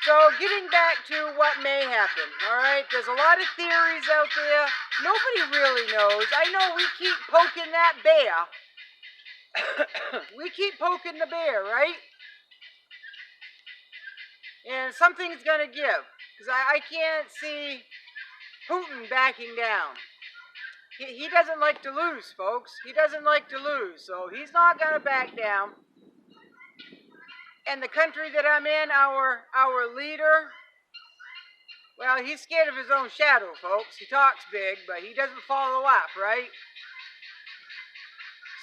So getting back to what may happen, all right? There's a lot of theories out there. Nobody really knows. I know we keep poking that bear. We keep poking the bear, right? And something's going to give. Because I can't see Putin backing down. He doesn't like to lose, folks. He doesn't like to lose. So he's not going to back down. And the country that I'm in, our leader, well, he's scared of his own shadow, folks. He talks big, but he doesn't follow up, right?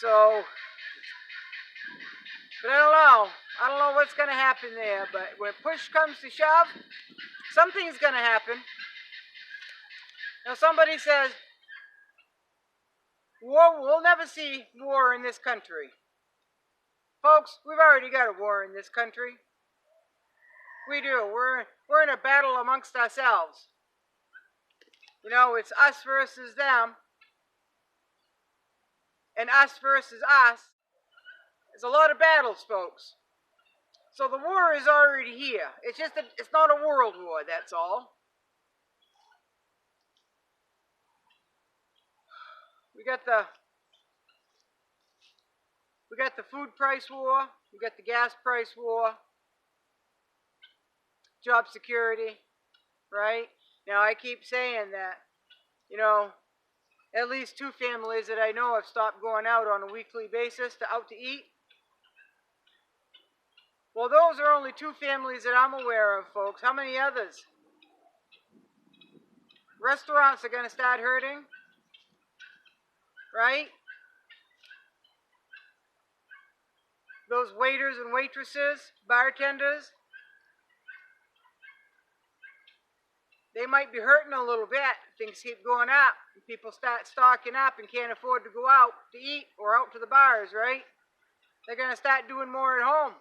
So, but I don't know. I don't know what's going to happen there. But when push comes to shove, something's going to happen. Now, somebody says, war, we'll never see war in this country. Folks, we've already got a war in this country. We do. We're in a battle amongst ourselves. You know, it's us versus them. And us versus us. There's a lot of battles, folks. So the war is already here. It's just that it's not a world war, that's all. We got the food price war, we got the gas price war, job security, right? Now I keep saying that, you know, at least 2 families that I know have stopped going out on a weekly basis to eat. Well, those are only 2 families that I'm aware of, folks. How many others? Restaurants are going to start hurting, right? Those waiters and waitresses, bartenders, they might be hurting a little bit. Things keep going up. And people start stocking up and can't afford to go out to eat or out to the bars, right? They're going to start doing more at home.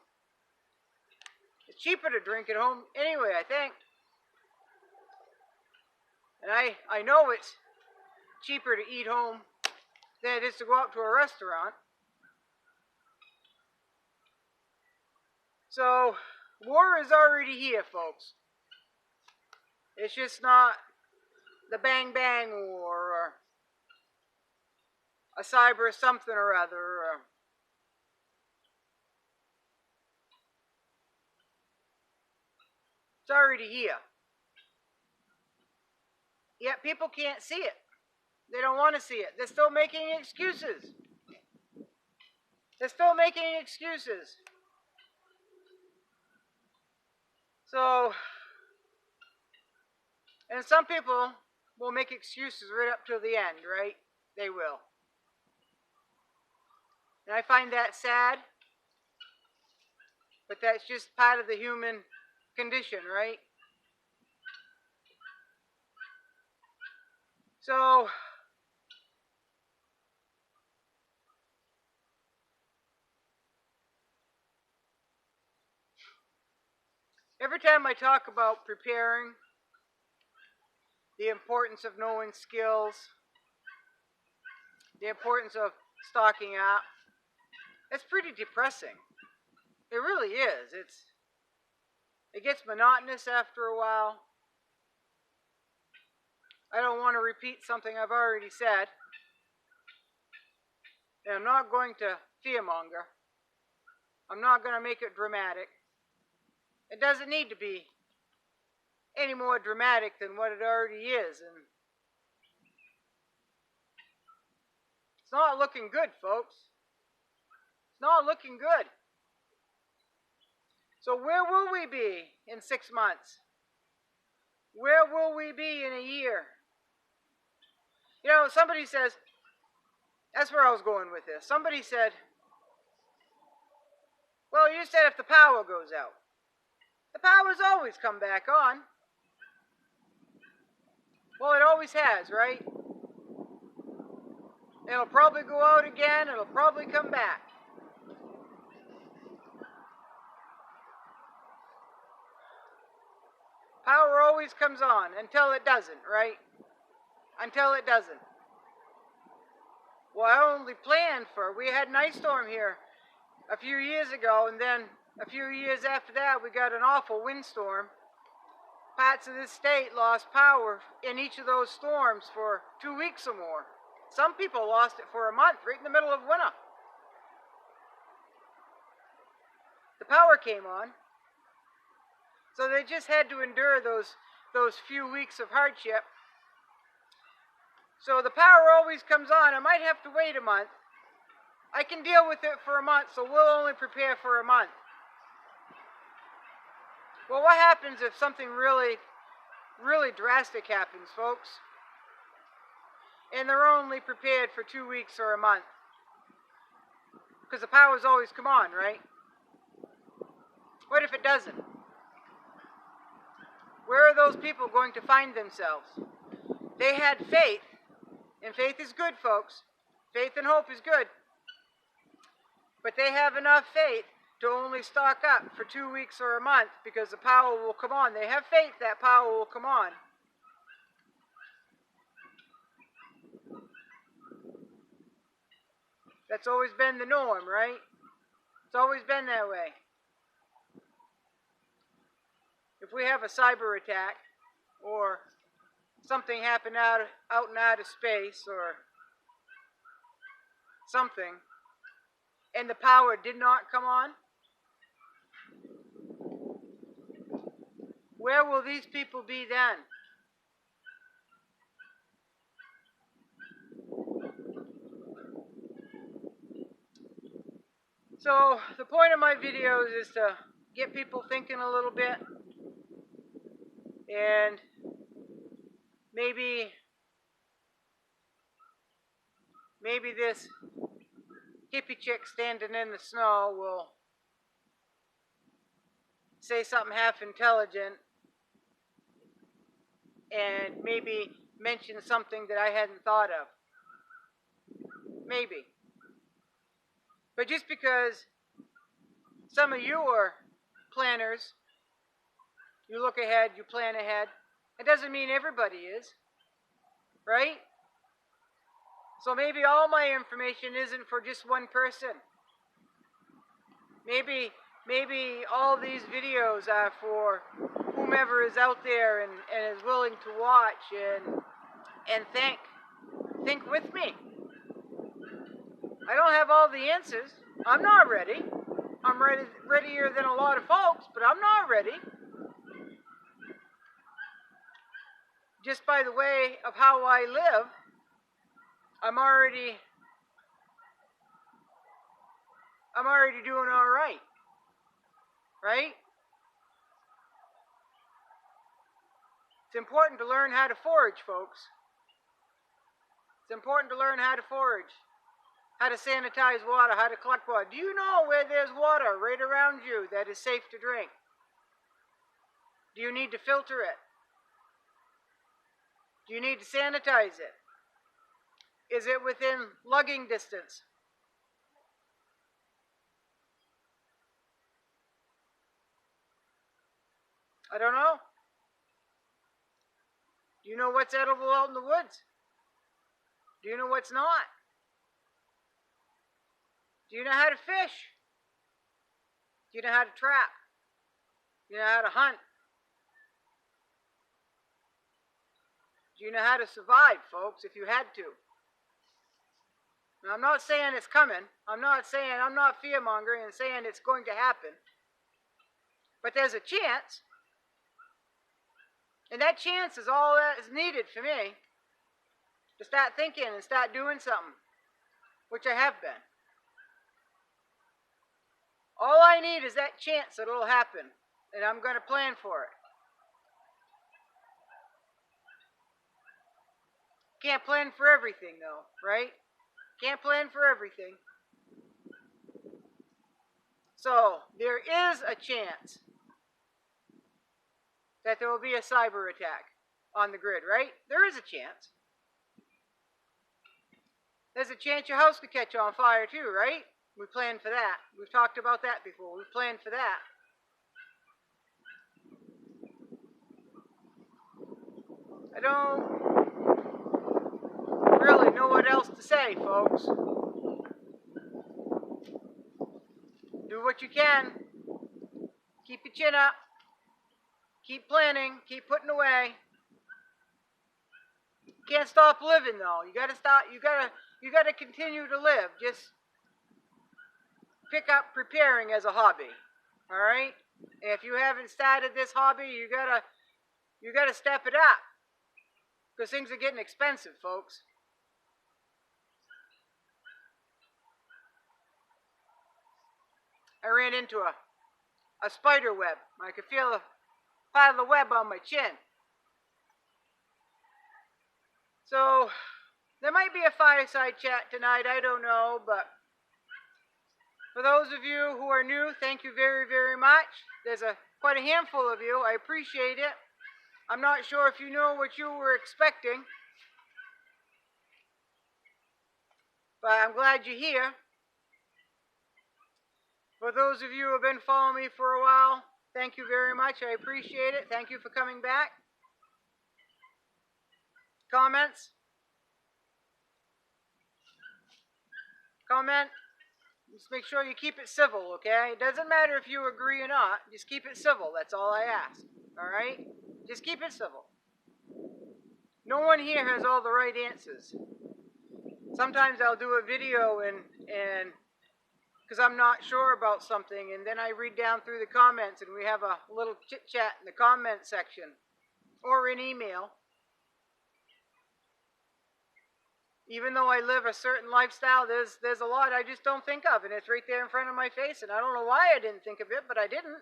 It's cheaper to drink at home anyway, I think. And I know it's cheaper to eat home than it is to go out to a restaurant. So, war is already here, folks. It's just not the bang bang war or a cyber something or other. It's already here. Yet people can't see it. They don't want to see it. They're still making excuses. They're still making excuses. So, and some people will make excuses right up till the end, right? They will. And I find that sad. But that's just part of the human condition, right? So, every time I talk about preparing, the importance of knowing skills, the importance of stocking up, it's pretty depressing. It really is. It gets monotonous after a while. I don't want to repeat something I've already said. And I'm not going to fearmonger. I'm not going to make it dramatic. It doesn't need to be any more dramatic than what it already is. And it's not looking good, folks. It's not looking good. So where will we be in 6 months? Where will we be in a year? You know, somebody says, that's where I was going with this. Somebody said, well, you said if the power goes out. The power's always come back on. Well, it always has, right? It'll probably go out again. It'll probably come back. Power always comes on until it doesn't, right? Until it doesn't. Well, I only planned for, we had an ice storm here a few years ago, and then a few years after that we got an awful windstorm. parts of this state lost power in each of those storms for 2 weeks or more. Some people lost it for a month, right in the middle of winter. The power came on. So they just had to endure those few weeks of hardship. So the power always comes on. I might have to wait a month. I can deal with it for a month, so we'll only prepare for a month. Well, what happens if something really, really drastic happens, folks? And they're only prepared for 2 weeks or a month? Because the power's always come on, right? What if it doesn't? Where are those people going to find themselves? They had faith, and faith is good, folks. Faith and hope is good. But they have enough faith to only stock up for 2 weeks or a month because the power will come on. They have faith that power will come on. That's always been the norm, right? It's always been that way. If we have a cyber attack or something happen out and out of space or something, and the power did not come on, where will these people be then? So the point of my videos is to get people thinking a little bit, and maybe this hippie chick standing in the snow will say something half intelligent and maybe mention something that I hadn't thought of. Maybe. But just because some of you are planners, you look ahead, you plan ahead, it doesn't mean everybody is, right? So maybe all my information isn't for just one person. Maybe all these videos are for whomever is out there and is willing to watch and think with me. I don't have all the answers. I'm not ready. I'm readier than a lot of folks, but I'm not ready. Just by the way of how I live, I'm already doing all right. Right? It's important to learn how to forage, folks. It's important to learn how to forage, how to sanitize water, how to collect water. Do you know where there's water right around you that is safe to drink? Do you need to filter it? Do you need to sanitize it? Is it within lugging distance? I don't know. Do you know what's edible out in the woods? Do you know what's not? Do you know how to fish? Do you know how to trap? Do you know how to hunt? Do you know how to survive, folks, if you had to? Now, I'm not saying it's coming. I'm not fear-mongering and saying it's going to happen. But there's a chance. And that chance is all that is needed for me to start thinking and start doing something, which I have been. All I need is that chance that it'll happen, and I'm going to plan for it. Can't plan for everything, though, right? Can't plan for everything. So, there is a chance that there will be a cyber attack on the grid, right? There is a chance. There's a chance your house could catch on fire too, right? We planned for that. We've talked about that before. We've planned for that. I don't really know what else to say, folks. Do what you can. Keep your chin up. Keep planning, keep putting away. You can't stop living though. You gotta continue to live. Just pick up preparing as a hobby. Alright? If you haven't started this hobby, you gotta step it up. Because things are getting expensive, folks. I ran into a spider web. I could feel a part of the web on my chin. So, there might be a fireside chat tonight, I don't know, but for those of you who are new, thank you very, very much. There's quite a handful of you. I appreciate it. I'm not sure if you know what you were expecting, but I'm glad you're here. For those of you who have been following me for a while, thank you very much. I appreciate it. Thank you for coming back. Comments? Comment? Just make sure you keep it civil, okay? It doesn't matter if you agree or not. Just keep it civil. That's all I ask. All right? Just keep it civil. No one here has all the right answers. Sometimes I'll do a video and because I'm not sure about something, and then I read down through the comments and we have a little chit-chat in the comment section or in email. Even though I live a certain lifestyle, there's a lot I just don't think of, and it's right there in front of my face, and I don't know why I didn't think of it, but I didn't.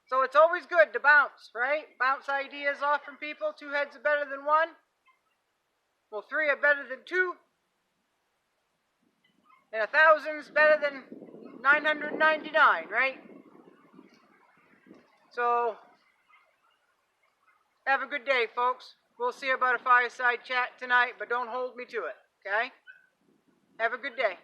So it's always good to bounce, right? Bounce ideas off from people. 2 heads are better than 1. Well, 3 are better than 2. And 1,000 is better than 999, right? So, have a good day, folks. We'll see about a fireside chat tonight, but don't hold me to it, okay? Have a good day.